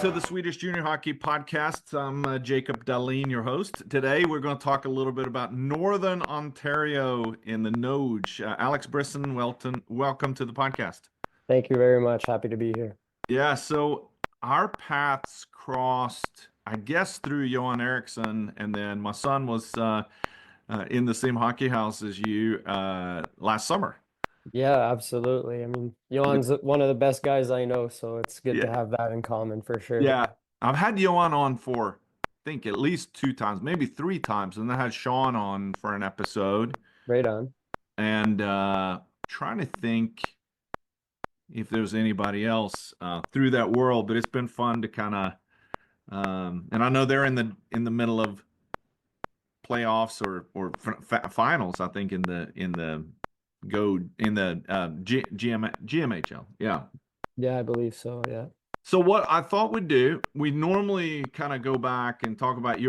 to the Swedish Junior Hockey Podcast. I'm Jacob Dahlin, your host. Today we're going to talk a little bit about Northern Ontario in the NOJHL. Alex Brisson, welcome to the podcast. Thank you very much. Happy to be here. Yeah, so our paths crossed, I guess, through Johan Eriksson, and then my son was in the same hockey house as you last summer. Yeah, absolutely. I mean, Johan's one of the best guys I know, so it's good to Yeah, have that in common for sure. yeah. I've had Johan on for, I think, at least 2 times, maybe 3 times, and then I had Sean on for an episode. Right on. And trying to think if there's anybody else through that world, but it's been fun to kind of and I know they're in the middle of playoffs or finals, I think, in the GMHL. Yeah. Yeah, I believe so. Yeah. So what I thought we'd do, we normally kind of go back and talk about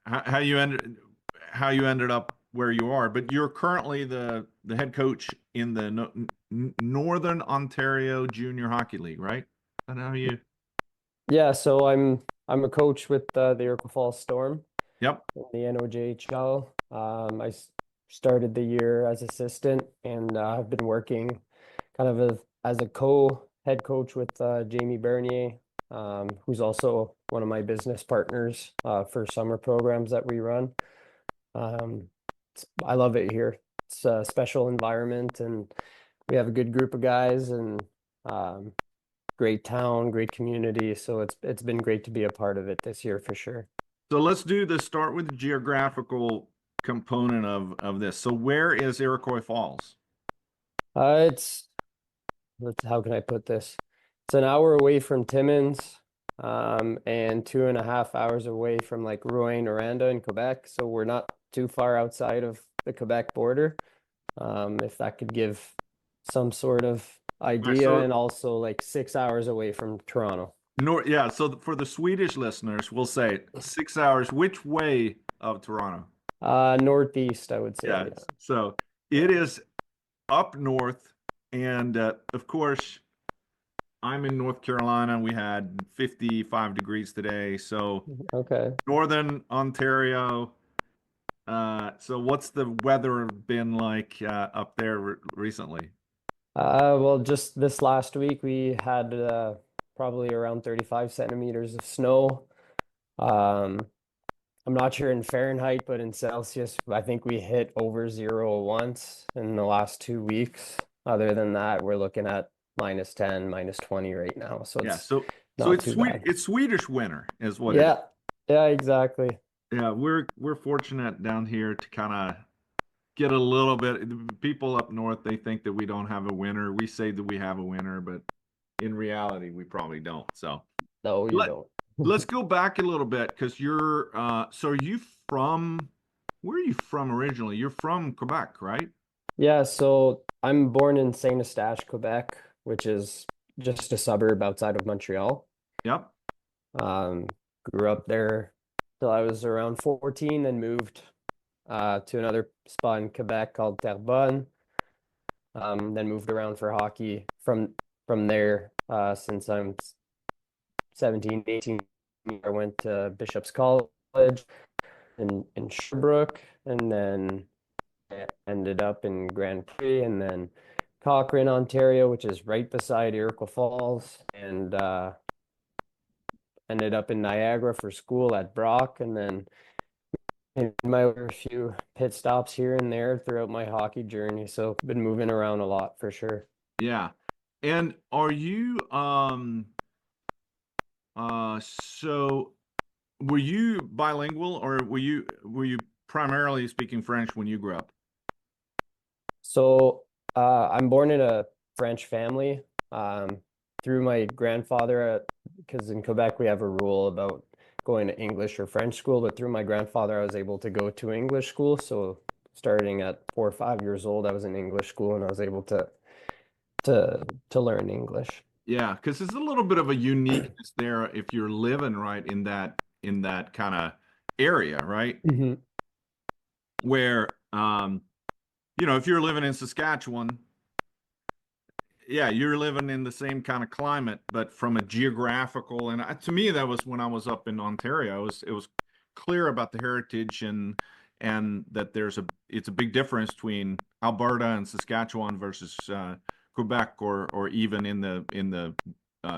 how you ended up where you are, but you're currently the head coach in the Northern Ontario Junior Hockey League, right? I know you. Yeah, so I'm a coach with the Iroquois Falls Storm Yep. in the NOJHL. Started the year as assistant, and I've been working kind of as a co-head coach with Jamie Bernier, who's also one of my business partners for summer programs that we run. I love it here. It's a special environment, and we have a good group of guys, and great town, great community. So it's been great to be a part of it this year for sure. So let's start with the geographical component of this. So where is Iroquois Falls? How can I put this? It's an hour away from Timmins, and 2.5 hours away from like Rouyn-Noranda in Quebec. So we're not too far outside of the Quebec border. If that could give some sort of idea, and also like 6 hours away from Toronto. Yeah, so for the Swedish listeners, we'll say 6 hours. Which way of Toronto? Northeast, I would say. Yeah. So it is up north, and of course, I'm in North Carolina. We had 55 degrees today. So okay. Northern Ontario. So what's the weather been like up there recently? Well, just this last week we had probably around 35 centimeters of snow. I'm not sure in Fahrenheit, but in Celsius, I think we hit over zero once in the last 2 weeks. Other than that, we're looking at -10, -20 right now. So yeah, it's so not it's too sweet. bad. It's Swedish winter, is what it is. Yeah, yeah, exactly. Yeah, we're fortunate down here to kind of get a little bit. People up north, they think that we don't have a winter. We say that we have a winter, but in reality, we probably don't. So No, you don't. let's go back a little bit, because you're so are you from, where are you from originally? You're from Quebec, right? Yeah, so I'm born in Saint Eustache, Quebec, which is just a suburb outside of Montreal. Yep. Um, Grew up there till I was around 14, then moved to another spot in Quebec called Terrebonne. Then moved around for hockey from there since I'm 17, 18. I went to Bishop's College in Sherbrooke, and then ended up in Grand Prix, and then Cochrane, Ontario, which is right beside Iroquois Falls, and ended up in Niagara for school at Brock, and then made my few pit stops here and there throughout my hockey journey. So been moving around a lot for sure. Yeah. And are you so were you bilingual, or were you primarily speaking French when you grew up? So I'm born in a French family through my grandfather, because in Quebec we have a rule about going to English or French school, but through my grandfather I was able to go to English school. So starting at 4 or 5 years old, I was in English school, and I was able to learn English. Yeah, because there's a little bit of a uniqueness there if you're living right in that kind of area, right? Mm-hmm. Where if you're living in Saskatchewan, yeah, you're living in the same kind of climate, but from a geographical, and to me, that was when I was up in Ontario. It was clear about the heritage and that it's a big difference between Alberta and Saskatchewan versus Quebec or even in the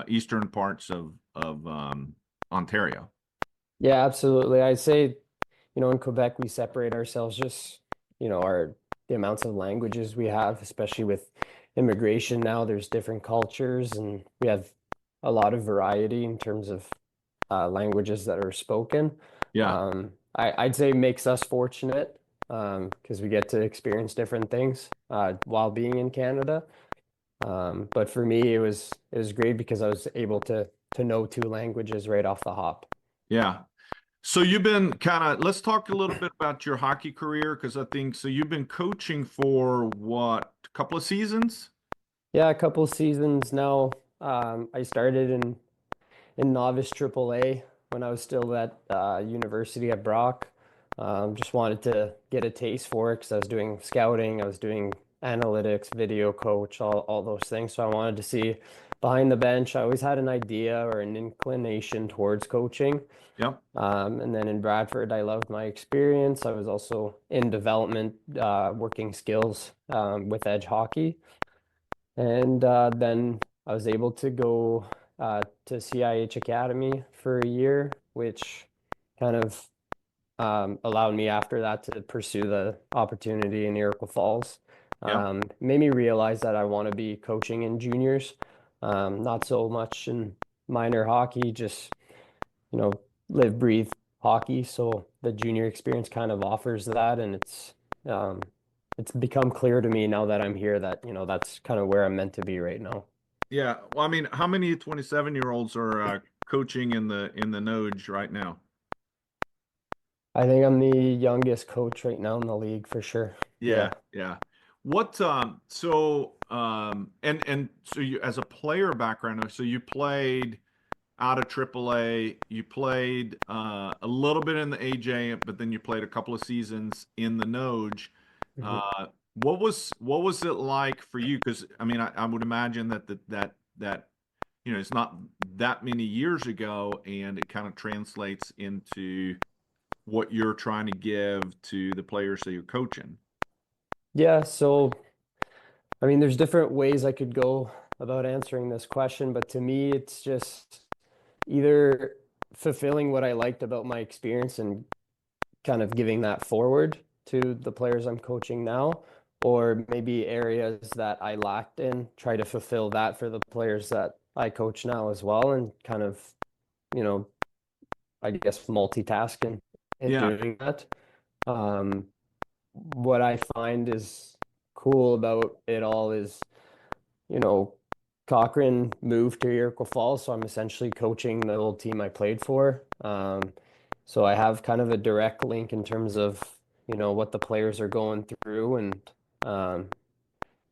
eastern parts of Ontario. Yeah, absolutely. I'd say, in Quebec, we separate ourselves just, our the amounts of languages we have, especially with immigration now. There's different cultures, and we have a lot of variety in terms of languages that are spoken. Yeah, I'd say makes us fortunate because we get to experience different things while being in Canada. But for me, it was great because I was able to know two languages right off the hop. yeah. So you've been let's talk a little bit about your hockey career because I think so you've been coaching for what, a couple of seasons? Yeah, a couple seasons now. I started in novice AAA when I was still at university at Brock. Just wanted to get a taste for it because I was doing scouting, I was doing analytics, video coach, all those things. So I wanted to see behind the bench. I always had an idea or an inclination towards coaching. Yep. And then in Bradford, I loved my experience. I was also in development, working skills with edge hockey. And then I was able to go to CIH Academy for a year, which kind of allowed me after that to pursue the opportunity in Iroquois Falls. Yep. Made me realize that I want to be coaching in juniors, not so much in minor hockey, just, you know, live, breathe hockey. So the junior experience kind of offers that, and um, it's become clear to me now that I'm here that, that's kind of where I'm meant to be right now. Yeah. Well, I mean, how many 27-year-olds are coaching in the NOJHL right now? I think I'm the youngest coach right now in the league for sure. Yeah, Yeah. yeah. And so you, as a player background, so you played out of AAA, you played a little bit in the AJ, but then you played a couple of seasons in the NOJHL. Mhm. What was it like for you? Because I mean, I would imagine that it's not that many years ago, and it kind of translates into what you're trying to give to the players that you're coaching. Yeah, so I mean, there's different ways I could go about answering this question, but to me, it's just either fulfilling what I liked about my experience and kind of giving that forward to the players I'm coaching now, or maybe areas that I lacked in, try to fulfill that for the players that I coach now as well, and kind of, you know, I guess multitasking and Yeah, doing that. Um, what I find is cool about it all is, you know, Cochrane moved to Iroquois Falls, so I'm essentially coaching the old team I played for. So I have kind of a direct link in terms of, what the players are going through, and um,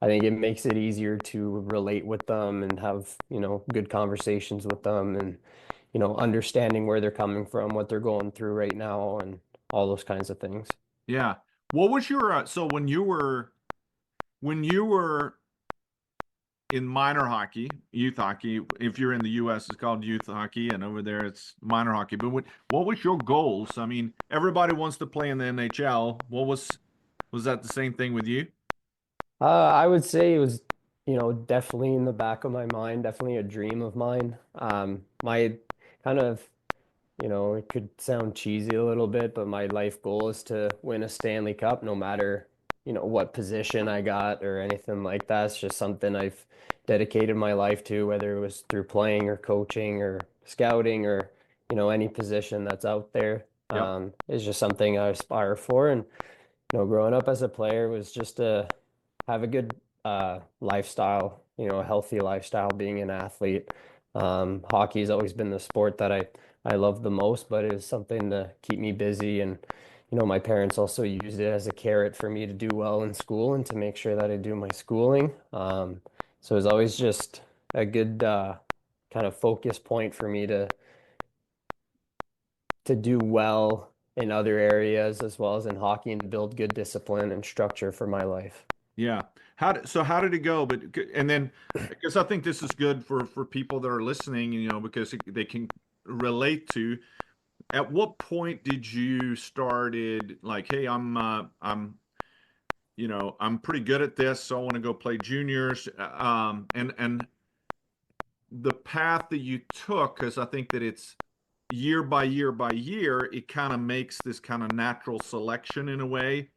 I think it makes it easier to relate with them and have, good conversations with them and, understanding where they're coming from, what they're going through right now, and all those kinds of things. yeah. What was your so when you were in minor hockey, youth hockey, if you're in the US, it's called youth hockey, and over there it's minor hockey. But what was your goals? I mean, everybody wants to play in the NHL. Was that the same thing with you? I would say it was, definitely in the back of my mind, definitely a dream of mine. My kind of, it could sound cheesy a little bit, but my life goal is to win a Stanley Cup, no matter, what position I got or anything like that. It's just something I've dedicated my life to, whether it was through playing or coaching or scouting or, any position that's out there. Yep. It's just something I aspire for. And, growing up as a player was just to have a good lifestyle, a healthy lifestyle being an athlete. Hockey has always been the sport that I love the most, but it was something to keep me busy. And, my parents also used it as a carrot for me to do well in school and to make sure that I do my schooling. So it was always just a good kind of focus point for me to do well in other areas as well as in hockey and build good discipline and structure for my life. Yeah. How did it go? But and then because I think this is good for people that are listening, because they can relate to. At what point did you started like, hey, I'm pretty good at this, so I want to go play juniors. And the path that you took, because I think that it's year by year by year, it kind of makes this kind of natural selection in a way.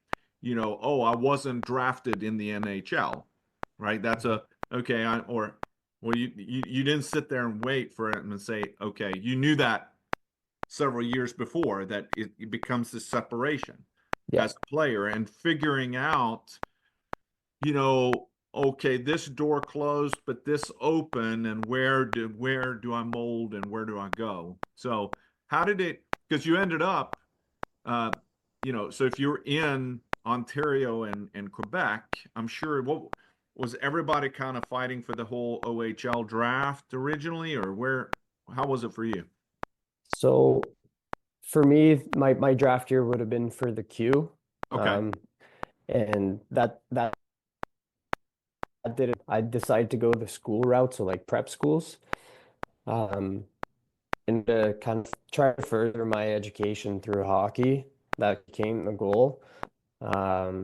Oh, I wasn't drafted in the NHL, right? That's a okay. Well, you didn't sit there and wait for it and say, okay, you knew that several years before that it becomes this separation Yeah. as a player and figuring out, you know, okay, this door closed, but this open, and where do I mold and where do I go? So how did it? Because you ended up, uh, so if you're in Ontario and Quebec, I'm sure what was everybody kind of fighting for the whole OHL draft originally, or where? How was it for you? So for me, my draft year would have been for the Q. Okay. Um, and that did it. I decided to go the school route, so like prep schools. Um, and to kind of try to further my education through hockey. That became the goal. Um,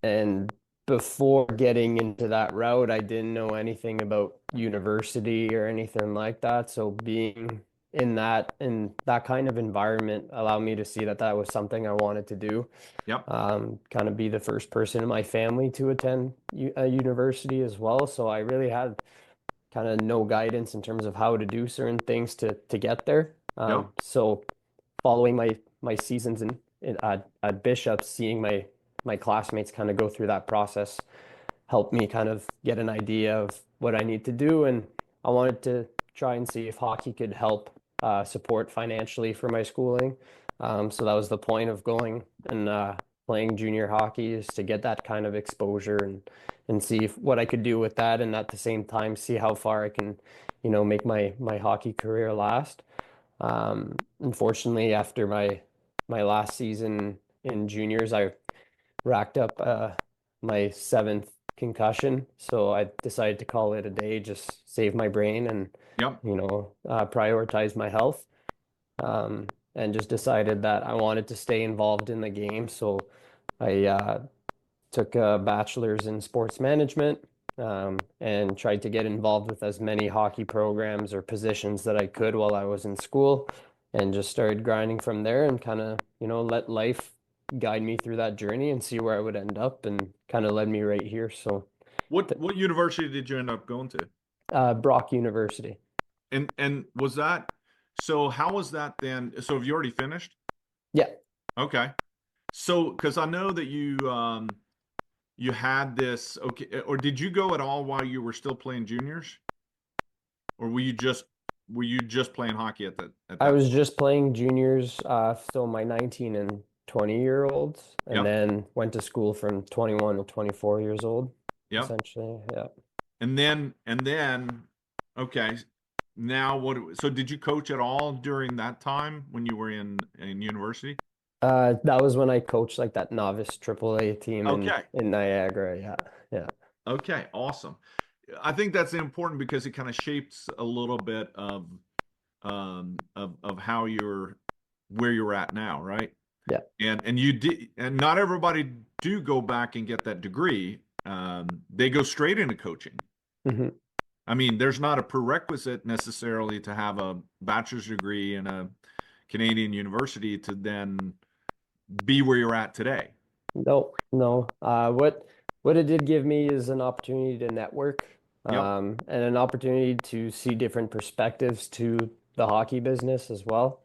and before getting into that route, I didn't know anything about university or anything like that. So being in that kind of environment allowed me to see that that was something I wanted to do. Yep. Kind of be the first person in my family to attend a university as well. So I really had kind of no guidance in terms of how to do certain things to get there. Yep. So following my seasons at Bishop, seeing my classmates kind of go through that process helped me kind of get an idea of what I need to do, and I wanted to try and see if hockey could help support financially for my schooling. So that was the point of going and playing junior hockey, is to get that kind of exposure and see what I could do with that, and at the same time see how far I can, make my hockey career last. Unfortunately, after my last season in juniors, I racked up my seventh concussion, so I decided to call it a day, just save my brain and Yep. prioritize my health. And just decided that I wanted to stay involved in the game, so I took a bachelor's in sports management, and tried to get involved with as many hockey programs or positions that I could while I was in school, and just started grinding from there and kind of, let life guide me through that journey and see where I would end up, and kind of led me right here. So, What university did you end up going to? Brock University. And was that so? How was that then? So have you already finished? Yeah. Okay. So because I know that you had this, okay, or did you go at all while you were still playing juniors, or were you just playing hockey at I that was point? just playing juniors, so my 19 and 20-year-olds, and Yep. then went to school from 21 to 24 years old, Yep. essentially. Yeah. And then okay. Now so did you coach at all during that time when you were in university? That was when I coached like that novice AAA team in Okay. in Niagara. Yeah, yeah, Okay, awesome. I think that's important because it kind of shapes a little bit of how you're where you're at now, right? yeah. And you did, and not everybody do go back and get that degree. They go straight into coaching. Hmm. I mean, there's not a prerequisite necessarily to have a bachelor's degree in a Canadian university to then be where you're at today. No, no. What it did give me is an opportunity to network, Yep, and an opportunity to see different perspectives to the hockey business as well.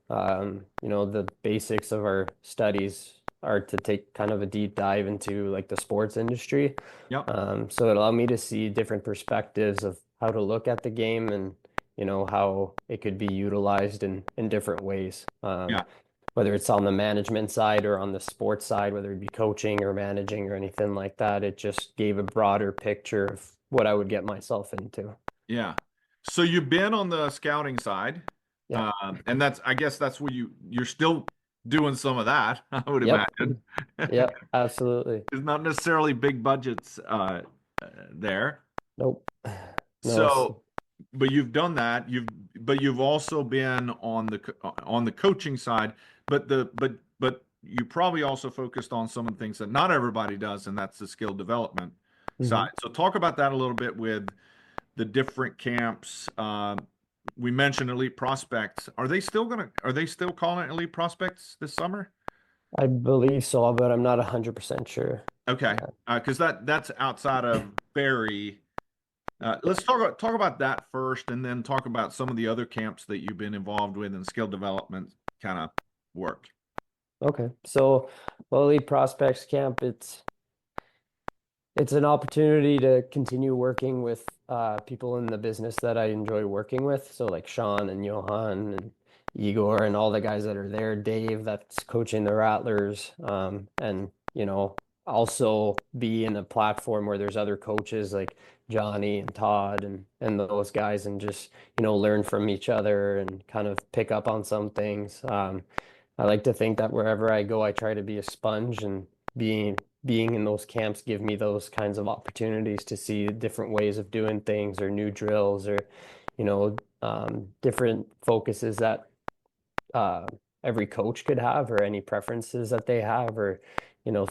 The basics of our studies are to take kind of a deep dive into like the sports industry. yep, So it allowed me to see different perspectives of how to look at the game, and how it could be utilized in different ways. yeah, Whether it's on the management side or on the sports side, whether it be coaching or managing or anything like that, it just gave a broader picture of what I would get myself into. yeah. So you've been on the scouting side, Yeah. and I guess that's where you're still doing some of that, I would Yep. imagine. Yep. Absolutely. It's not necessarily big budgets there. Nope. No, it's So, but you've done that. You've also been on the coaching side, but you probably also focused on some of the things that not everybody does, and that's the skill development mhm. side. So talk about that a little bit with the different camps. We mentioned elite prospects. Are they still calling it elite prospects this summer? I believe so, but I'm not 100% sure. Okay, Yeah. because that's outside of Barry. Let's talk about that first, and then talk about some of the other camps that you've been involved with in skill development kind of work. Okay. So, well, Elite Prospects Camp, it's an opportunity to continue working with people in the business that I enjoy working with. So like Sean and Johan and Igor and all the guys that are there, Dave that's coaching the Rattlers, and also be in a platform where there's other coaches like Johnny and Todd and those guys, and just learn from each other and kind of pick up on some things. I like to think that wherever I go, I try to be a sponge, and being in those camps give me those kinds of opportunities to see different ways of doing things or new drills or different focuses that uh, every coach could have, or any preferences that they have, or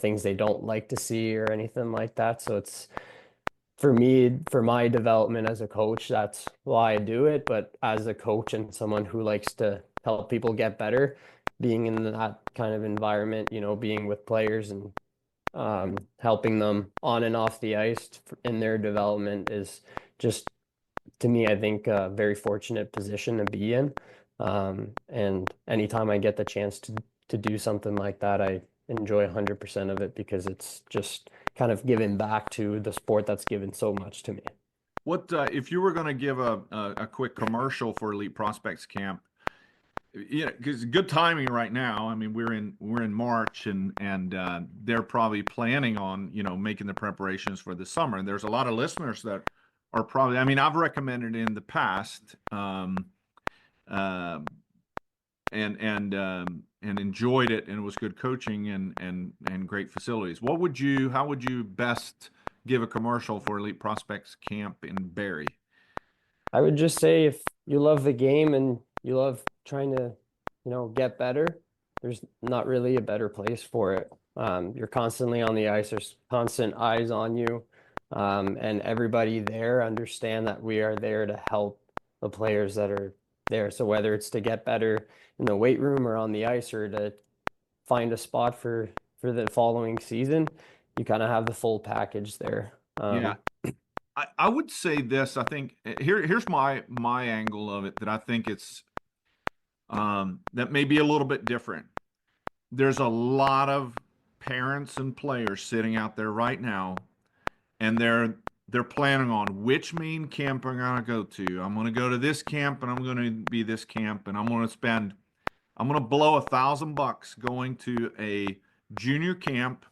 things they don't like to see or anything like that. So it's for me, for my development as a coach, that's why I do it. But as a coach and someone who likes to help people get better, being in that kind of environment, being with players and helping them on and off the ice in their development is just, to me, I think a very fortunate position to be in. And anytime I get the chance to do something like that, I enjoy 100% of it, because it's just kind of giving back to the sport that's given so much to me. What if you were going to give a quick commercial for Elite Prospects Camp? Yeah, because good timing right now. I mean, we're in March, and they're probably planning on making the preparations for the summer. And there's a lot of listeners that are probably. I mean, I've recommended in the past, um, and enjoyed it, and it was good coaching and great facilities. How would you best give a commercial for Elite Prospects Camp in Barrie? I would just say, if you love the game and you love trying to, get better, there's not really a better place for it. You're constantly on the ice, there's constant eyes on you, and everybody there understand that we are there to help the players that are there. So whether it's to get better in the weight room or on the ice, or to find a spot for the following season, you kind of have the full package there. Yeah, I would say this. I think here's my angle of it, that I think it's that may be a little bit different. There's a lot of parents and players sitting out there right now, and they're planning on which main camp I'm gonna go to. I'm gonna go to this camp, and I'm gonna be this camp, and I'm gonna blow $1,000 going to a junior camp.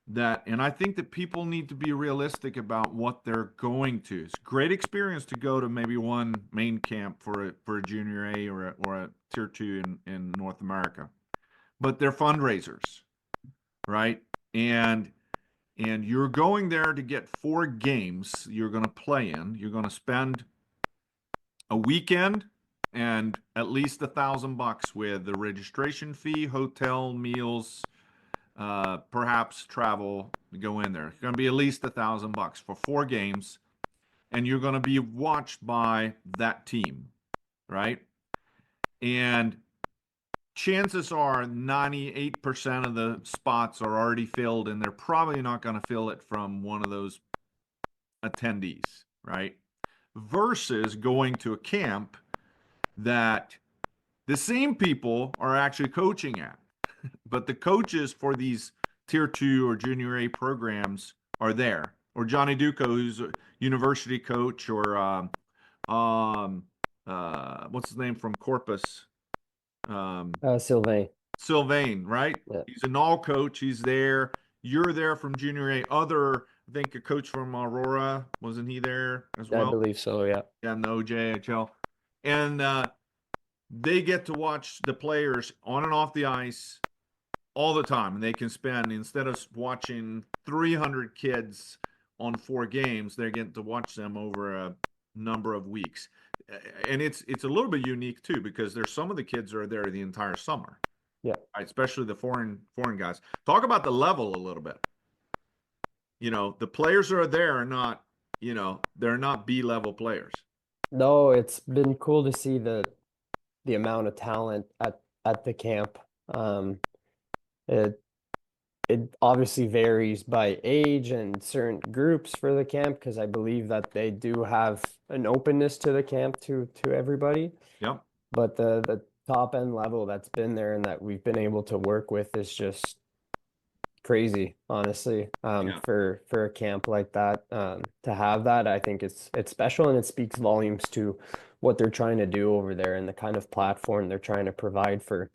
And I think that people need to be realistic about what they're going to. It's a great experience to go to maybe one main camp for a junior A or a tier two in North America, but they're fundraisers, right? And you're going there to get 4 games you're going to play in. You're going to spend a weekend and at least $1,000 with the registration fee, hotel, meals, perhaps travel to go in there. It's going to be at least $1,000 for 4 games, and you're going to be watched by that team, right? And chances are 98% of the spots are already filled, and they're probably not going to fill it from one of those attendees, right? Versus going to a camp that the same people are actually coaching at, but the coaches for these tier two or junior A programs are there. Or Johnny Duco, who's a university coach, or what's his name from Corpus? Sylvain. Sylvain, right? Yeah, He's an all coach. He's there. You're there from junior A. I think a coach from Aurora, wasn't he there as I well? believe so. Yeah. Yeah, NOJHL. And they get to watch the players on and off the ice all the time, and they can spend, instead of watching 300 kids on 4 games, they get to watch them over a number of weeks. And it's a little bit unique too, because there's some of the kids are there the entire summer. Yeah. Right? Especially the foreign guys. Talk about the level a little bit. The players who are there are not, they're not B-level players. No, it's been cool to see the amount of talent at the camp. It it obviously varies by age and certain groups for the camp, because I believe that they do have an openness to the camp to everybody. Yep. But the top end level that's been there and that we've been able to work with is just crazy, honestly. Yeah. For a camp like that, to have that, I think it's special, and it speaks volumes to what they're trying to do over there and the kind of platform they're trying to provide for,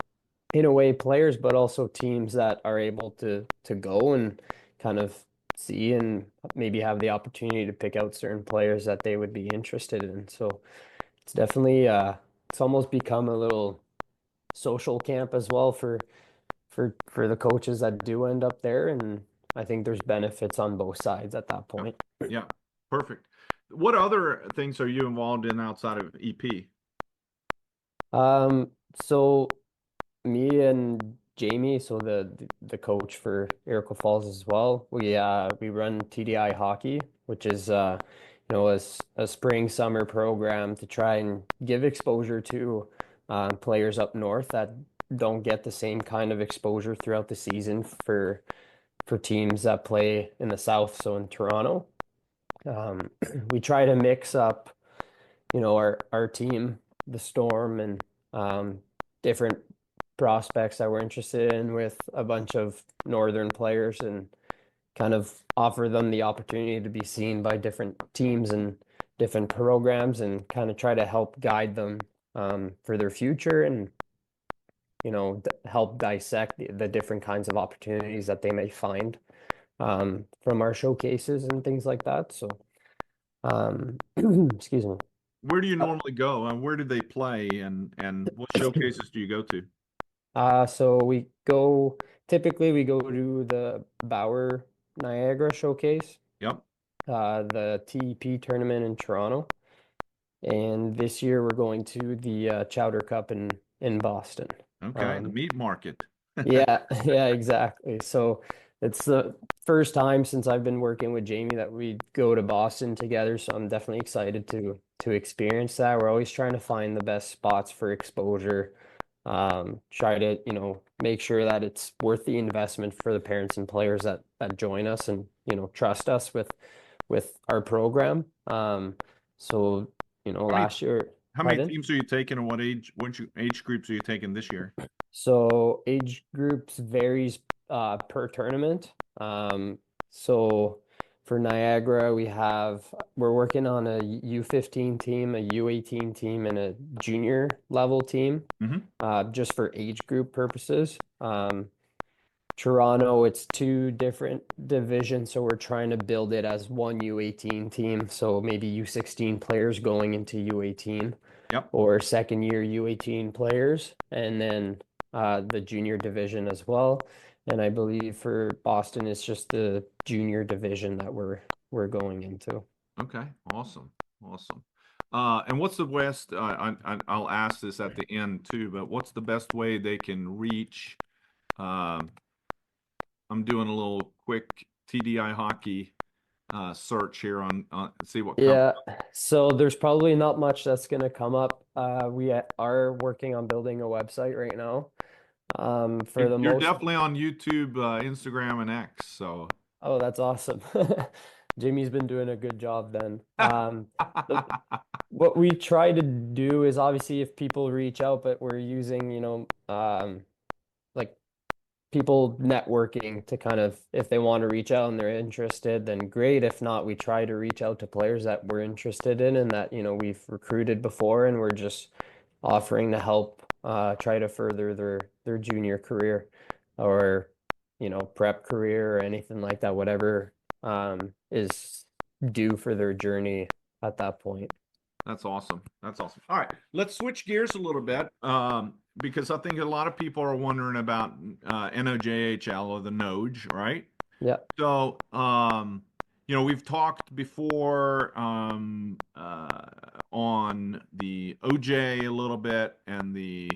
in a way, players, but also teams that are able to go and kind of see and maybe have the opportunity to pick out certain players that they would be interested in. So it's definitely it's almost become a little social camp as well for the coaches that do end up there, and I think there's benefits on both sides at that point. Yeah. Perfect. What other things are you involved in outside of EP? So me and Jamie, so the coach for Iroquois Falls as well, we run TDI hockey, which is a spring summer program to try and give exposure to players up north that don't get the same kind of exposure throughout the season for teams that play in the south, so in Toronto. We try to mix up, our team, the Storm, and different prospects that we're interested in with a bunch of northern players, and kind of offer them the opportunity to be seen by different teams and different programs, and kind of try to help guide them for their future, and help dissect the different kinds of opportunities that they may find from our showcases and things like that. So, excuse me. Where do you normally go, and where do they play, and what showcases do you go to? So typically we go to the Bauer Niagara showcase, Yep. the TEP tournament in Toronto, and this year we're going to the Chowder Cup in Boston. Okay, the meat market. Yeah, yeah, exactly. So it's the first time since I've been working with Jamie that we go to Boston together. So I'm definitely excited to experience that. We're always trying to find the best spots for exposure. Try to, make sure that it's worth the investment for the parents and players that join us and, trust us with our program. So, How many, last year, how many pardon? teams are you taking, and what age groups are you taking this year? So age groups varies per tournament. So for Niagara, we're working on a U15 team, a U18 team, and a junior level team, Mm-hmm. just for age group purposes. Toronto, it's two different divisions, so we're trying to build it as one U18 team. So maybe U16 players going into U18, Yep. or second year U18 players, and then the junior division as well. And I believe for Boston, it's just the junior division that we're going into. Okay. Awesome. Awesome. And what's the best? I'll ask this at the end too, but what's the best way they can reach? I'm doing a little quick TDI hockey search here on see what comes. Yeah, so there's probably not much that's going to come up. We are working on building a website right now. For the You're most, definitely on YouTube, Instagram, and X. So oh, that's awesome. Jimmy's been doing a good job then. The, what we try to do is, obviously, if people reach out, but we're using, like people networking to kind of, if they want to reach out and they're interested, then great. If not, we try to reach out to players that we're interested in and that, we've recruited before, and we're just offering to help try to further their junior career, or, prep career, or anything like that, whatever is due for their journey at that point. That's awesome. That's awesome. All right, let's switch gears a little bit, because I think a lot of people are wondering about NOJHL or the NOJ, right? Yeah. So, we've talked before on the OJ a little bit and the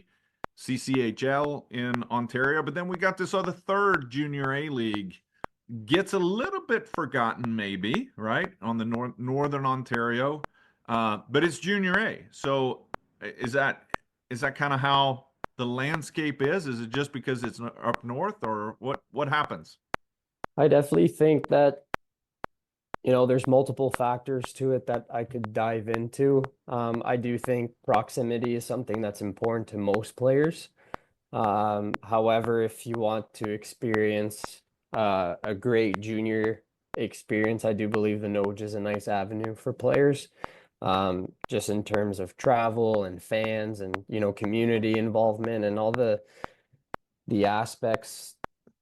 CCHL in Ontario, but then we got this other third Junior A league. Gets a little bit forgotten, maybe, right, on the Northern Ontario, but it's Junior A. So, is that kind of how the landscape is? Is it just because it's up north, or what happens? I definitely think that, there's multiple factors to it that I could dive into. I do think proximity is something that's important to most players. However, if you want to experience a great junior experience, I do believe the Noj is a nice avenue for players. Just in terms of travel and fans and, community involvement and all the aspects,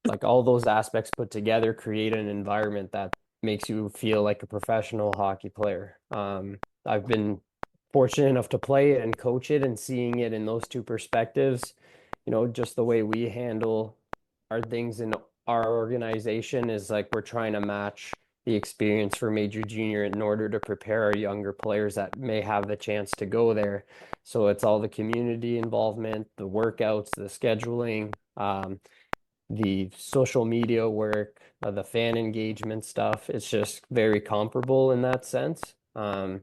like all those aspects put together create an environment that makes you feel like a professional hockey player. I've been fortunate enough to play it and coach it, and seeing it in those two perspectives, just the way we handle our things in our organization is like we're trying to match the experience for major junior in order to prepare our younger players that may have the chance to go there. So it's all the community involvement, the workouts, the scheduling, the social media work, the fan engagement stuff. It's just very comparable in that sense. And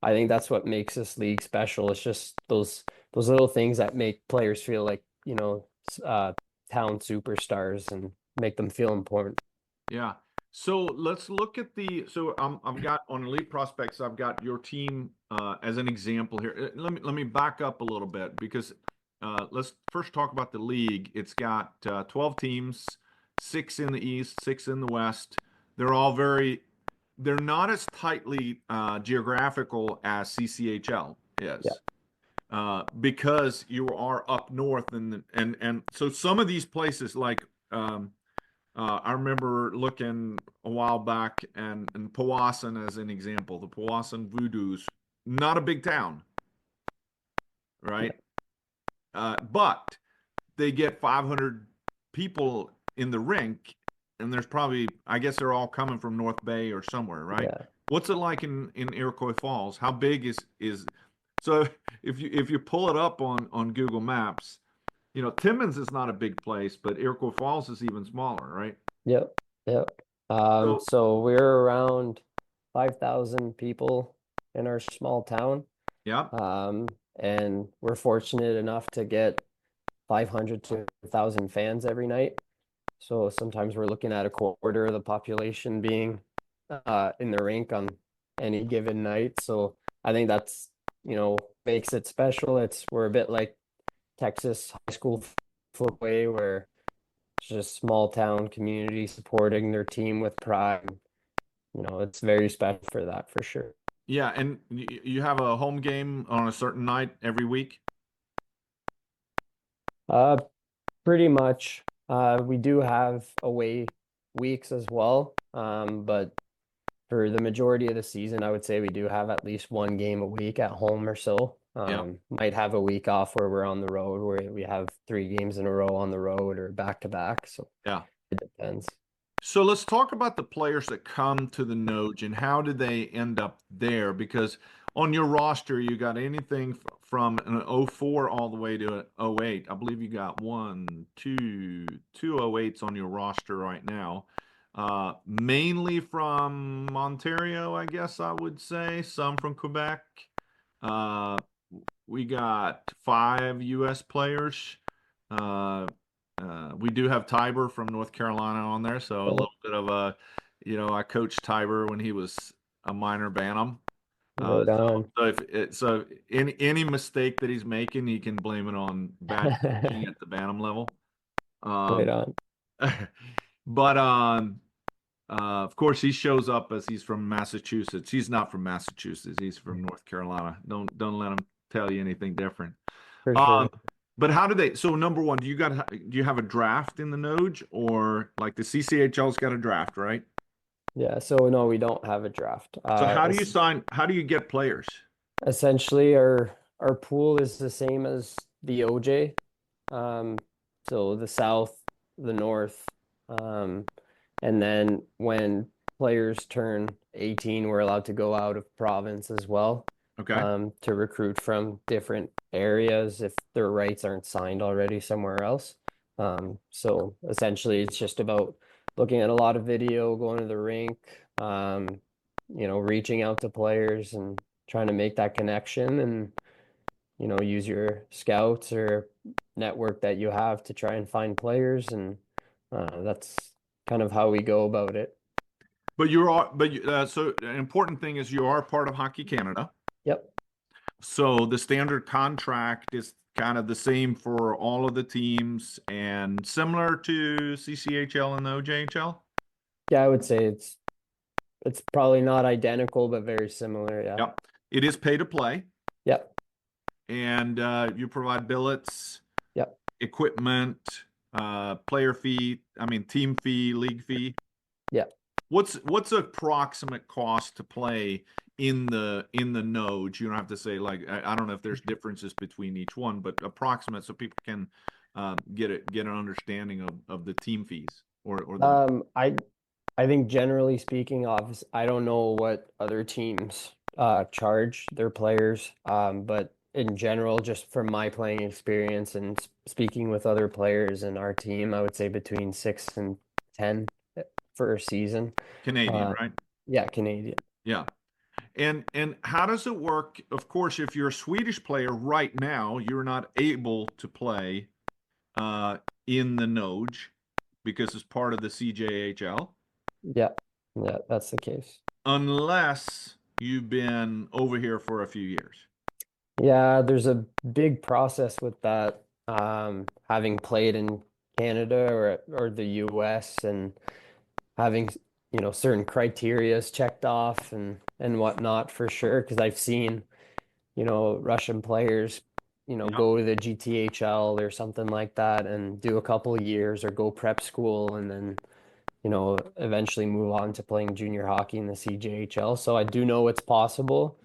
I think that's what makes this league special. It's just those little things that make players feel like, town superstars and make them feel important. Yeah. So let's look at so I've got on Elite Prospects, I've got your team as an example here. Let me back up a little bit, because let's first talk about the league. It's got 12 teams, 6 in the East, 6 in the West. They're not as tightly geographical as CCHL is. Yeah. Because you are up north, and so some of these places, like I remember looking a while back, and Powassan as an example, the Powassan Voodoos, not a big town, right? But they get 500 people in the rink, and there's probably, I guess they're all coming from North Bay or somewhere, right? Yeah. What's it like in Iroquois Falls? How big is so if you pull it up on Google Maps, Timmins is not a big place, but Iroquois Falls is even smaller, right? Yep. Yep. So, So we're around 5,000 people in our small town. yeah, And we're fortunate enough to get 500 to 1,000 fans every night. So sometimes we're looking at a quarter of the population being in the rink on any given night. So I think that's, makes it special. We're a bit like Texas high school football, where it's just small town community supporting their team with pride. It's very special for that, for sure. yeah, and you have a home game on a certain night every week. Uh, Pretty much. We do have away weeks as well. But for the majority of the season, I would say we do have at least one game a week at home or so. Yeah, Might have a week off where we're on the road, where we have 3 games in a row on the road or back to back. So yeah. it depends. So let's talk about the players that come to the Noj and how did they end up there? Because on your roster, you got anything from an '04 all the way to an '08. I believe you got two '08s on your roster right now. Mainly from Ontario, I guess I would say. Some from Quebec. Uh, we got 5 U.S. players. Uh, we do have Tiber from North Carolina on there, so a little bit of I coached Tiber when he was a minor bantam. Right on. So any mistake that he's making, he can blame it on bad coaching at the bantam level. Right Um, on. but of course, he shows up as he's from Massachusetts. He's not from Massachusetts. He's from North Carolina. Don't let him tell you anything different. For Um, sure. but how do they? So number one, do you have a draft in the Noj, or like the CCHL's got a draft, right? Yeah, so no, we don't have a draft. So how do you get players? Essentially our pool is the same as the OJ. Um, so the South, the North, um, and then when players turn 18, we're allowed to go out of province as well, Okay. to recruit from different areas if their rights aren't signed already somewhere else. So essentially, it's just about looking at a lot of video, going to the rink, reaching out to players and trying to make that connection and use your scouts or network that you have to try and find players, and that's kind of how we go about it. But you are, so an important thing is you are part of Hockey Canada. Yep. So the standard contract is kind of the same for all of the teams and similar to CCHL and the OJHL. Yeah, I would say it's probably not identical, but very similar. Yeah. Yep. It is pay to play, Yep. and you provide billets, Yep. equipment, player fee, team fee, league fee. Yep. What's approximate cost to play in the nodes? You don't have to say like I don't know if there's differences between each one, but approximate so people can get an understanding of the team fees or the I think generally speaking, obviously, I don't know what other teams charge their players, but in general, just from my playing experience and speaking with other players in our team, I would say between 6 and 10 for a season. Canadian, right? Yeah, Canadian. Yeah. And how does it work? Of course, if you're a Swedish player right now, you're not able to play in the NOJHL because it's part of the CJHL. Yeah, yeah, that's the case. Unless you've been over here for a few years. Yeah, there's a big process with that. Having played in Canada or the US and having certain criterias checked off and whatnot for sure. Because I've seen Russian players Yeah. go to the GTHL or something like that and do a couple of years or go prep school and then eventually move on to playing junior hockey in the CJHL. So I do know it's possible.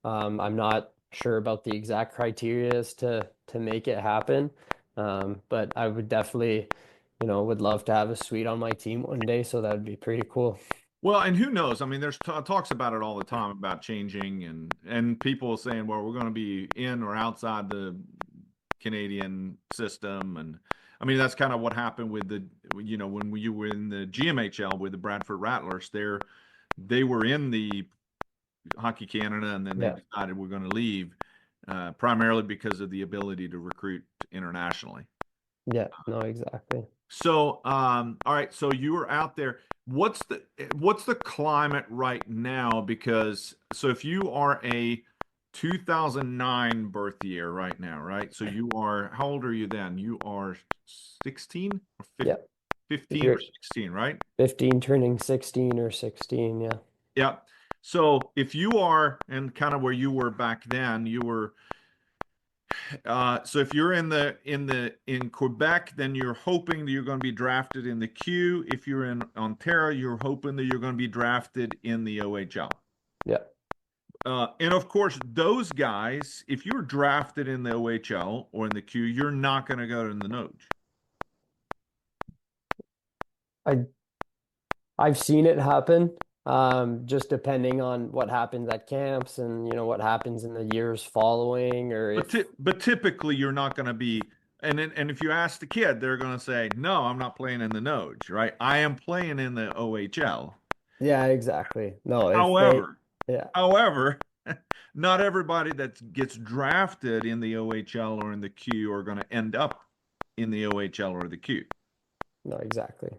I'm not sure about the exact criteria to make it happen. But I would definitely, would love to have a Swede on my team one day. So that would be pretty cool. Well, and who knows? I mean, there's talks about it all the time about changing and people saying, well, we're going to be in or outside the Canadian system. And I mean, that's kind of what happened with when you were in the GMHL with the Bradford Rattlers, they were in the Hockey Canada, and then they Yeah. decided we're going to leave, primarily because of the ability to recruit internationally. Yeah, no, exactly. So, all right. So you were out there. What's the climate right now? Because so if you are a 2009 birth year right now, right? So you are, how old are you then? You are 16 or Yeah. 15 You're or 16, right? 15 turning 16 or 16, yeah. Yeah. So if you are, and kind of where you were back then, you were so if you're in Quebec, then you're hoping that you're going to be drafted in the Q. If you're in Ontario, you're hoping that you're going to be drafted in the OHL. Yeah. And of course, those guys, if you're drafted in the OHL or in the Q, you're not going to go to the NOJHL. I've seen it happen. Just depending on what happens at camps and what happens in the years following, or if But typically, you're not going to be. And if you ask the kid, they're going to say, "No, I'm not playing in the NOJHL, right? I am playing in the OHL." yeah, exactly. No, if they However, yeah, however, not everybody that gets drafted in the OHL or in the Q are going to end up in the OHL or the Q. no, exactly.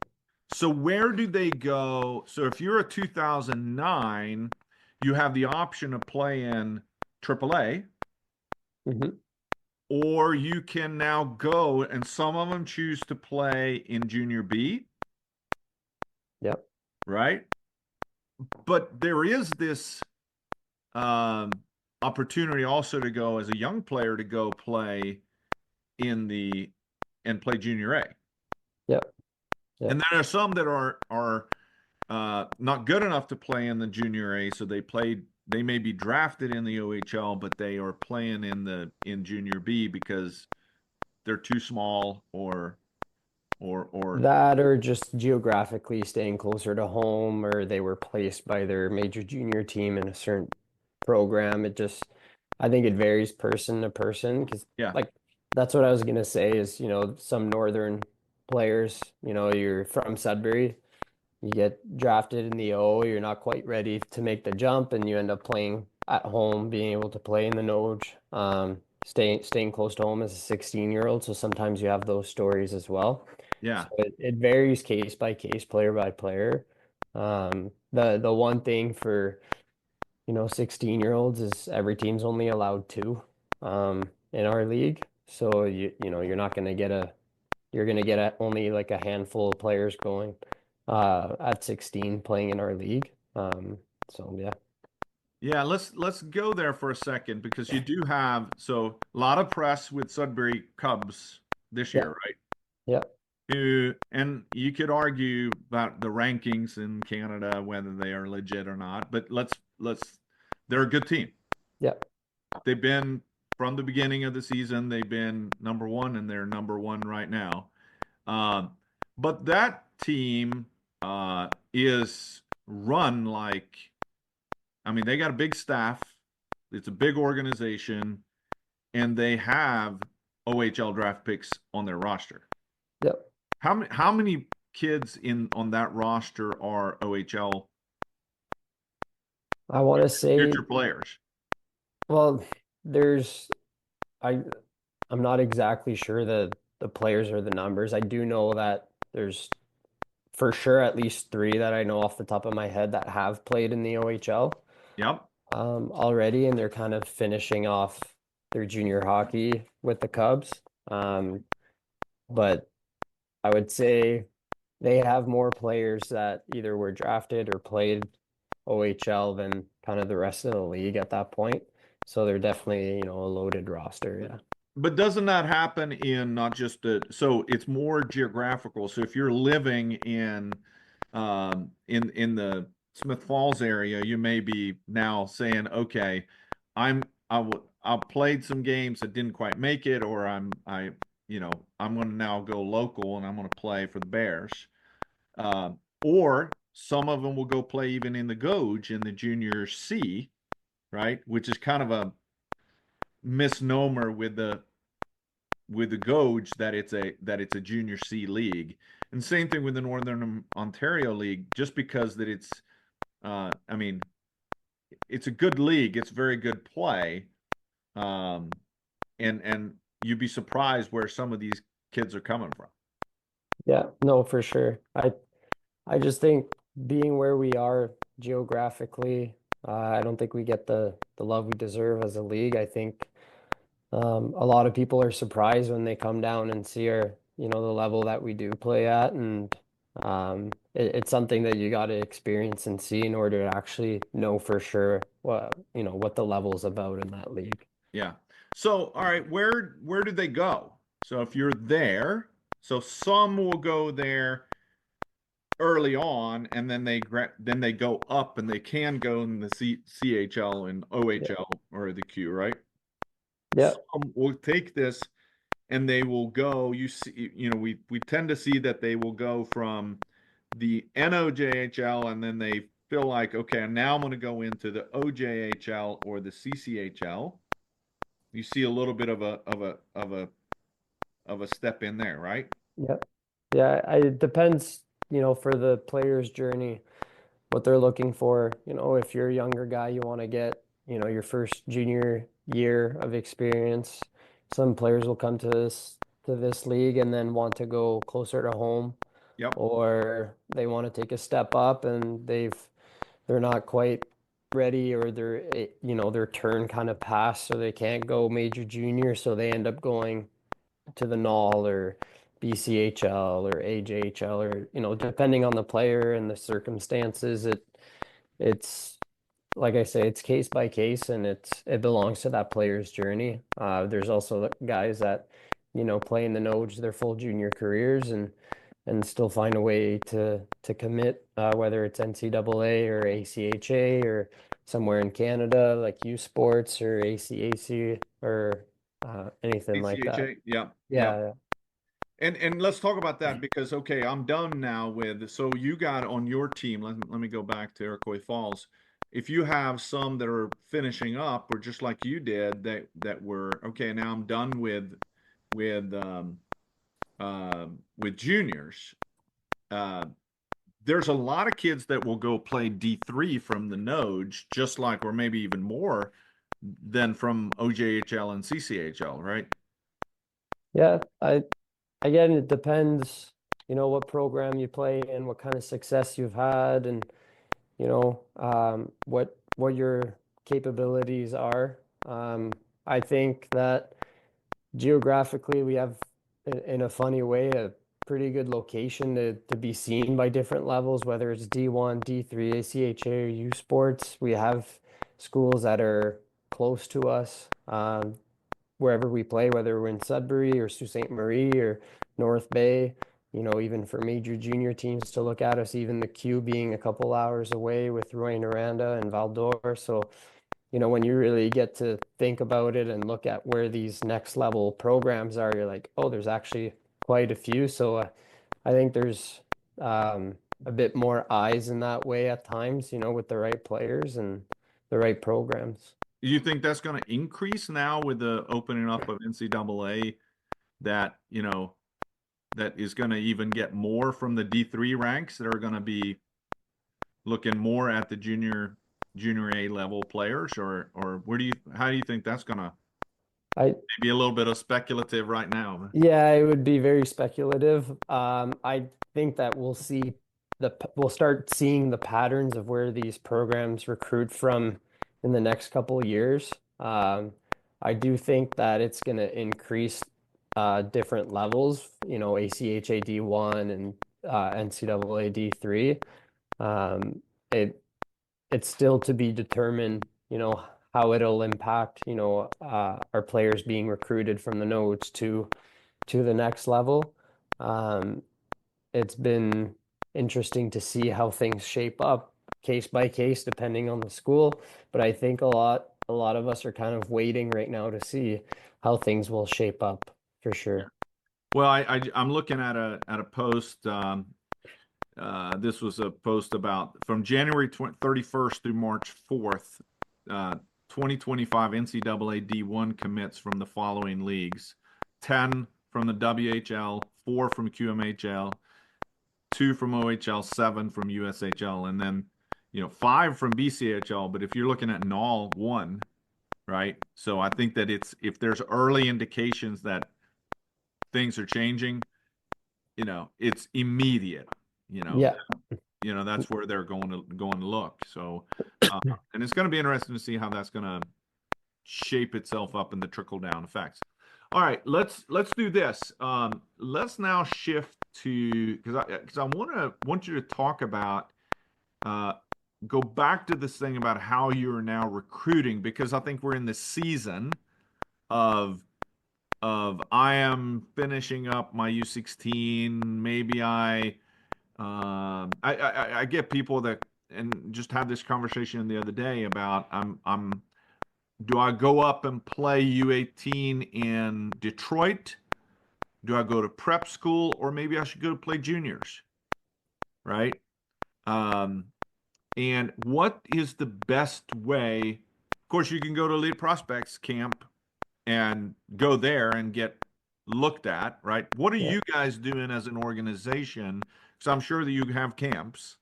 So where do they go? So if you're a 2009, you have the option to play in AAA, Hmm. or you can now go, and some of them choose to play in Junior B, Yep. right? But there is this opportunity also to go as a young player to go play and play Junior A. Yep. Yep. And there are some that are not good enough to play in the Junior A, so they may be drafted in the OHL, but they are playing in Junior B because they're too small or That or just geographically staying closer to home, or they were placed by their major junior team in a certain program. I think it varies person to person because, yeah, like, that's what I was gonna say is, some northern players, you're from Sudbury, you get drafted in the O, you're not quite ready to make the jump, and you end up playing at home, being able to play in the NOJ, staying close to home as a 16-year-old. So sometimes you have those stories as well. So yeah. it varies case by case, player by player. The one thing for 16-year-olds is every team's only allowed two in our league. So you're not gonna get you're gonna get only like a handful of players going at 16 playing in our league. So yeah. Yeah, let's go there for a second because you do have so a lot of press with Sudbury Cubs this Yeah. year, right? Yeah. And you could argue about the rankings in Canada, whether they are legit or not, but let's they're a good team. Yeah. They've been from the beginning of the season, they've been number one and they're number one right now. Um, but that team is run like, I mean, they got a big staff. It's a big organization, and they have OHL draft picks on their roster. Yeah. How many kids in on that roster are OHL I want to say, future players? well, there's I I'm not exactly sure the players or the numbers. I do know that there's for sure at least three that I know off the top of my head that have played in the OHL Yep. already, and they're kind of finishing off their junior hockey with the Cubs. Um, but I would say they have more players that either were drafted or played OHL than kind of the rest of the league at that point. So they're definitely, a loaded roster. Yeah. But doesn't that happen in not just so it's more geographical. So if you're living in the Smith Falls area, you may be now saying, okay, I played some games that didn't quite make it, or I'm going to now go local and I'm going to play for the Bears. Uh, or some of them will go play even in the Gouge in the Junior C, right? Which is kind of a misnomer with the Gouge that it's a Junior C league, and same thing with the Northern Ontario League. Just because that I mean, it's a good league, it's very good play, um, and you'd be surprised where some of these kids are coming from. Yeah, no, for sure. I just think being where we are geographically, I don't think we get the love we deserve as a league. I think a lot of people are surprised when they come down and see the level that we do play at, and it's something that you got to experience and see in order to actually know for sure what the level's about in that league. Yeah. So, all right, where do they go? So if you're there, so some will go there early on, and then they go up, and they can go in the CHL and Yeah. OHL or the Q, right? Yeah. Some will take this and they will go. You see, we tend to see that they will go from the NOJHL, and then they feel like, okay, now I'm going to go into the OJHL or the CCHL. You see a little bit of a step in there, right? Yeah. Yeah, it depends, for the player's journey, what they're looking for. If you're a younger guy, you want to get, your first junior year of experience. Some players will come to this league and then want to go closer to home, Yep. or they want to take a step up and they're not quite ready, or their turn kind of passed, so they can't go major junior, so they end up going to the NOJHL or BCHL or AJHL, or depending on the player and the circumstances, it's like I say, it's case by case, and it belongs to that player's journey. There's also guys that play in the NOJ their full junior careers, and and still find a way to commit, whether it's NCAA or ACHA or somewhere in Canada like U Sports or ACAC or anything like that. ACHA, yeah, yeah. Yeah, And let's talk about that because okay, I'm done now with so you got on your team. Let me go back to Iroquois Falls. If you have some that are finishing up, or just like you did, that were okay. Now I'm done with with juniors. Uh, there's a lot of kids that will go play D3 from the NOJHL, just like, or maybe even more than from OJHL and CCHL, right? yeah. Again, it depends, what program you play in, what kind of success you've had, and what your capabilities are. I think that geographically we have, in a funny way, a pretty good location to be seen by different levels, whether it's D1, D3, ACHA, or U Sports. We have schools that are close to us, wherever we play, whether we're in Sudbury or Sault Ste. Marie or North Bay. Even for major junior teams to look at us, even the Q being a couple hours away with Rouyn-Noranda and Val-d'Or. So, when you really get to think about it and look at where these next level programs are, you're like, oh, there's actually quite a few. So I think there's a bit more eyes in that way at times, with the right players and the right programs. Do you think that's going to increase now with the opening up of NCAA that, that is going to even get more from the D3 ranks that are going to be looking more at the junior A level players, or how do you think that's going to I maybe a little bit of speculative right now? Yeah, it would be very speculative. I think that we'll start seeing the patterns of where these programs recruit from in the next couple of years. I do think that it's going to increase different levels, ACHA D1 and NCAA D3. Um, it it's still to be determined, how it'll impact, our players being recruited from the nodes to the next level. Um, it's been interesting to see how things shape up case by case, depending on the school. But I think a lot of us are kind of waiting right now to see how things will shape up for Yeah. sure. Well, I'm looking at a post. This was a post about from January 31st through March 4th, 2025 NCAA D1 commits from the following leagues: 10 from the WHL, 4 from QMHL, 2 from OHL, 7 from USHL, and then 5 from BCHL. But if you're looking at NOJHL, 1, right? So I think that if there's early indications that things are changing, it's immediate. You know, Yeah. that's where they're going to look. So, and it's going to be interesting to see how that's going to shape itself up in the trickle down effects. All right, let's do this. Let's now shift to because I want you to talk about uh, go back to this thing about how you're now recruiting because I think we're in the season of I am finishing up my U16. Maybe I get people that and just had this conversation the other day about do I go up and play U18 in Detroit? Do I go to prep school or maybe I should go to play juniors, right? Um, and what is the best way? Of course, you can go to Elite Prospects camp and go there and get looked at, right? What are Yeah. you guys doing as an organization? Because I'm sure that you have camps.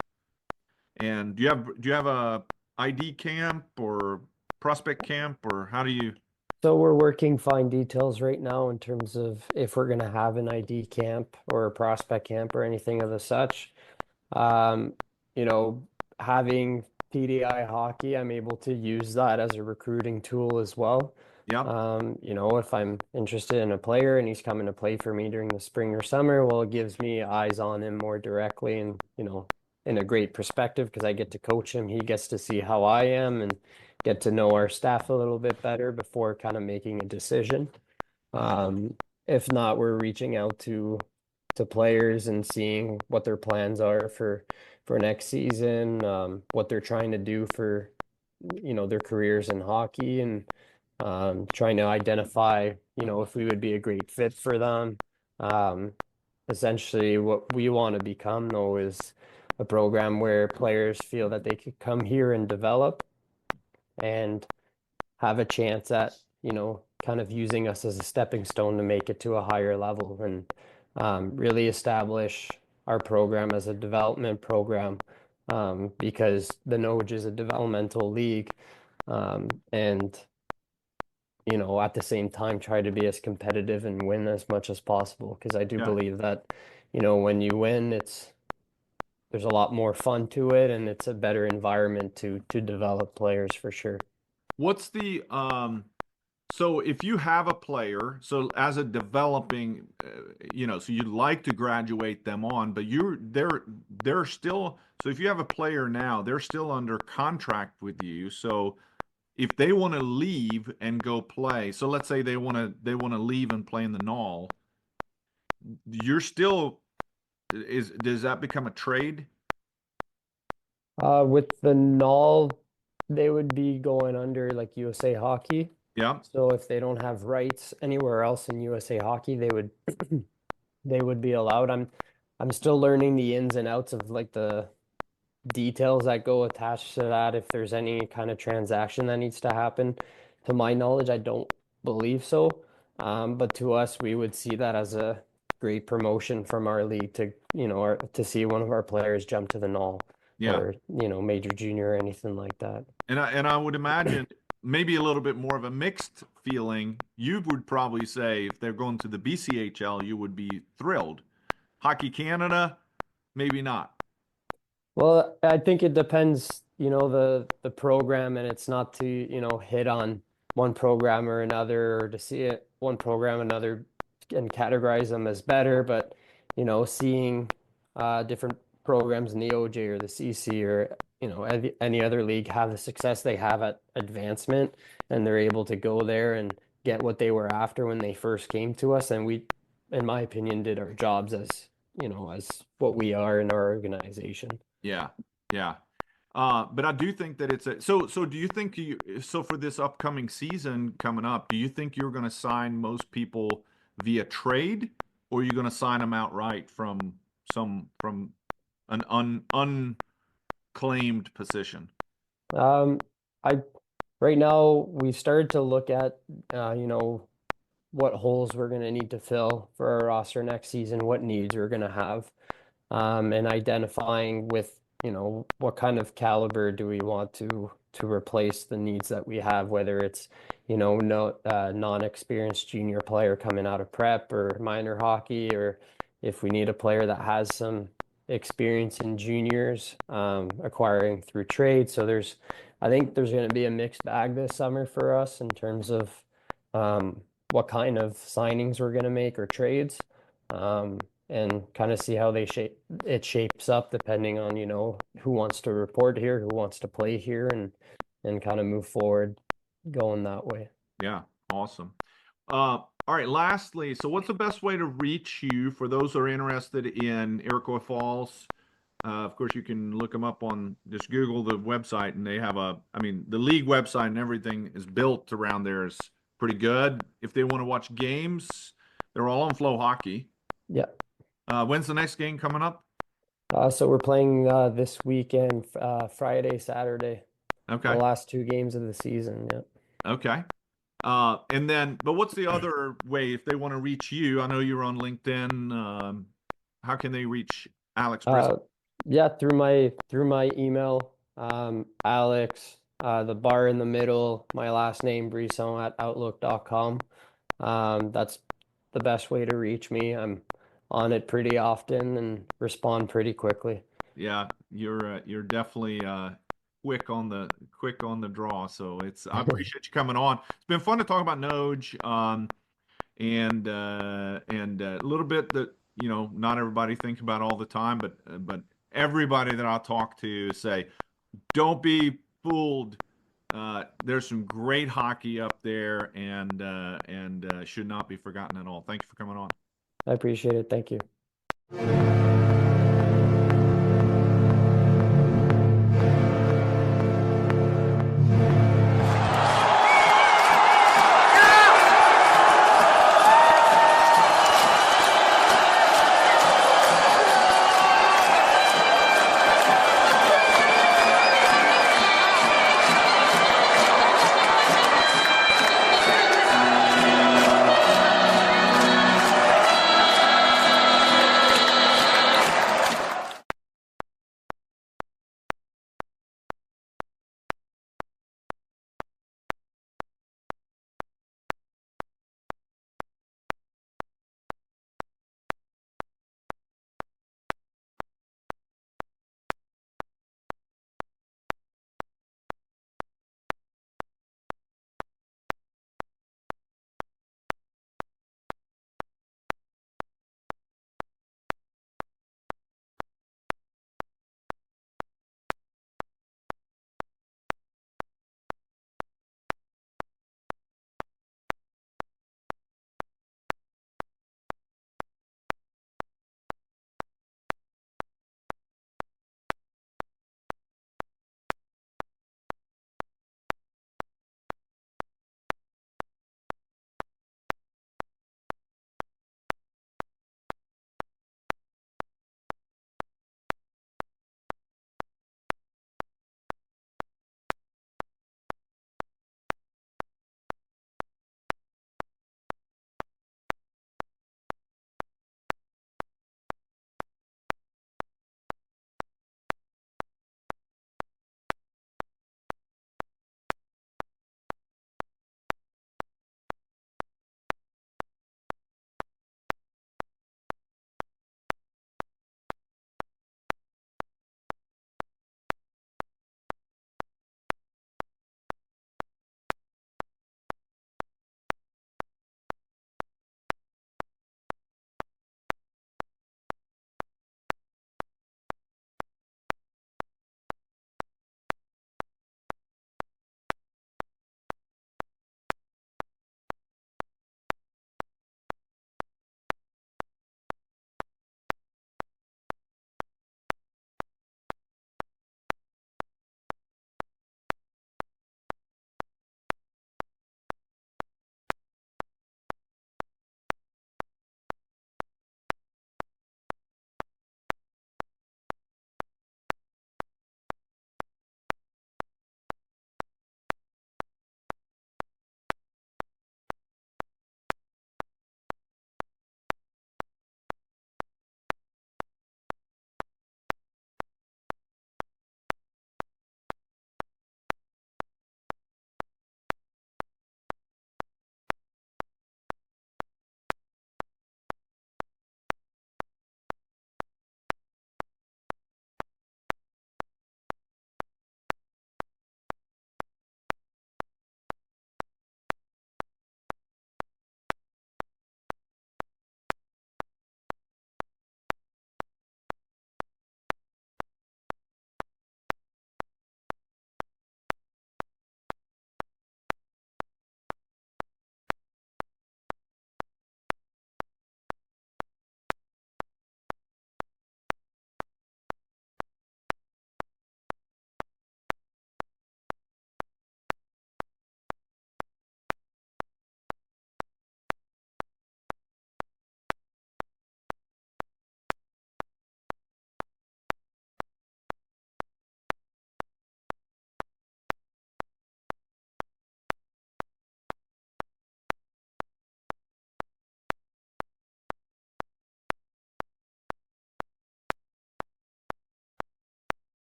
And do you have a ID camp or prospect camp or how do you? So we're working fine details right now in terms of if we're going to have an ID camp or a prospect camp or anything of the such. Um, you know, Having PDI hockey, I'm able to use that as a recruiting tool as well. Yep. If I'm interested in a player and he's coming to play for me during the spring or summer, well, it gives me eyes on him more directly and, in a great perspective because I get to coach him. He gets to see how I am and get to know our staff a little bit better before kind of making a decision. Um, if not, we're reaching out to to players and seeing what their plans are for next season, what they're trying to do for, their careers in hockey, and trying to identify, if we would be a great fit for them. Um, Essentially, what we want to become, though, is a program where players feel that they could come here and develop and have a chance at, kind of using us as a stepping stone to make it to a higher level, and really establish our program as a development program, because the NOJ is a developmental league, and at the same time try to be as competitive and win as much as possible. Because I do Yeah. believe that, when you win, there's a lot more fun to it, and it's a better environment to develop players for sure. What's the so if you have a player, so as a developing, so you'd like to graduate them on, but they're still, so if you have a player now, they're still under contract with you. So if they want to leave and go play, so let's say they want to leave and play in the NOJHL, you're still does that become a trade? With the null, they would be going under like USA Hockey. Yeah. So if they don't have rights anywhere else in USA Hockey, they would be allowed. I'm still learning the ins and outs of like the details that go attached to that, if there's any kind of transaction that needs to happen. To my knowledge, I don't believe so. But to us, we would see that as a great promotion from our league to, to see one of our players jump to the null, Yeah. or, major junior or anything like that. And I would imagine maybe a little bit more of a mixed feeling. You would probably say if they're going to the BCHL, you would be thrilled. Hockey Canada, maybe not. Well, I think it depends, the program, and it's not to, hit on one program or another, or to see it one program another and categorize them as better, but seeing different programs in the OJ or the CC, or any other league have the success they have at advancement, and they're able to go there and get what they were after when they first came to us, and we, in my opinion, did our jobs as, as what we are in our organization. Yeah, yeah. But I do think that it's a so do you think so for this upcoming season coming up, do you think you're going to sign most people via trade, or are you going to sign them outright from an unclaimed position? Um, I Right now we've started to look at what holes we're going to need to fill for our roster next season, what needs we're going to have, and identifying with, what kind of caliber do we want to replace the needs that we have, whether it's, no non-experienced junior player coming out of prep or minor hockey, or if we need a player that has some experience in juniors, acquiring through trade. So I think there's going to be a mixed bag this summer for us in terms of um, what kind of signings we're going to make or trades, um, and kind of see how it shapes up depending on, who wants to report here, who wants to play here, and kind of move forward going that way. Yeah, awesome. All right, lastly, so what's the best way to reach you for those who are interested in Iroquois Falls? Of course, you can look them up on just Google the website, and they have I mean, the league website and everything is built around there is pretty good. If they want to watch games, they're all on Flow Hockey. Yeah. When's the next game coming up? So we're playing this weekend, Friday, Saturday, the Okay. last two games of the season. Yeah. Okay. And then, but what's the other way if they want to reach you? I know you're on LinkedIn. How can they reach Alex Brisson? Uh, yeah, through my email, Alex, the bar in the middle, my last name, Brisson at outlook.com. That's the best way to reach me. I'm on it pretty often and respond pretty quickly. Yeah, you're definitely quick on the draw. So I appreciate you coming on. It's been fun to talk about NOJ, and a little bit that not everybody thinks about all the time, but everybody that I talk to say, don't be fooled. There's some great hockey up there, and should not be forgotten at all. Thank you for coming on. I appreciate it. Thank you.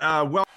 Well,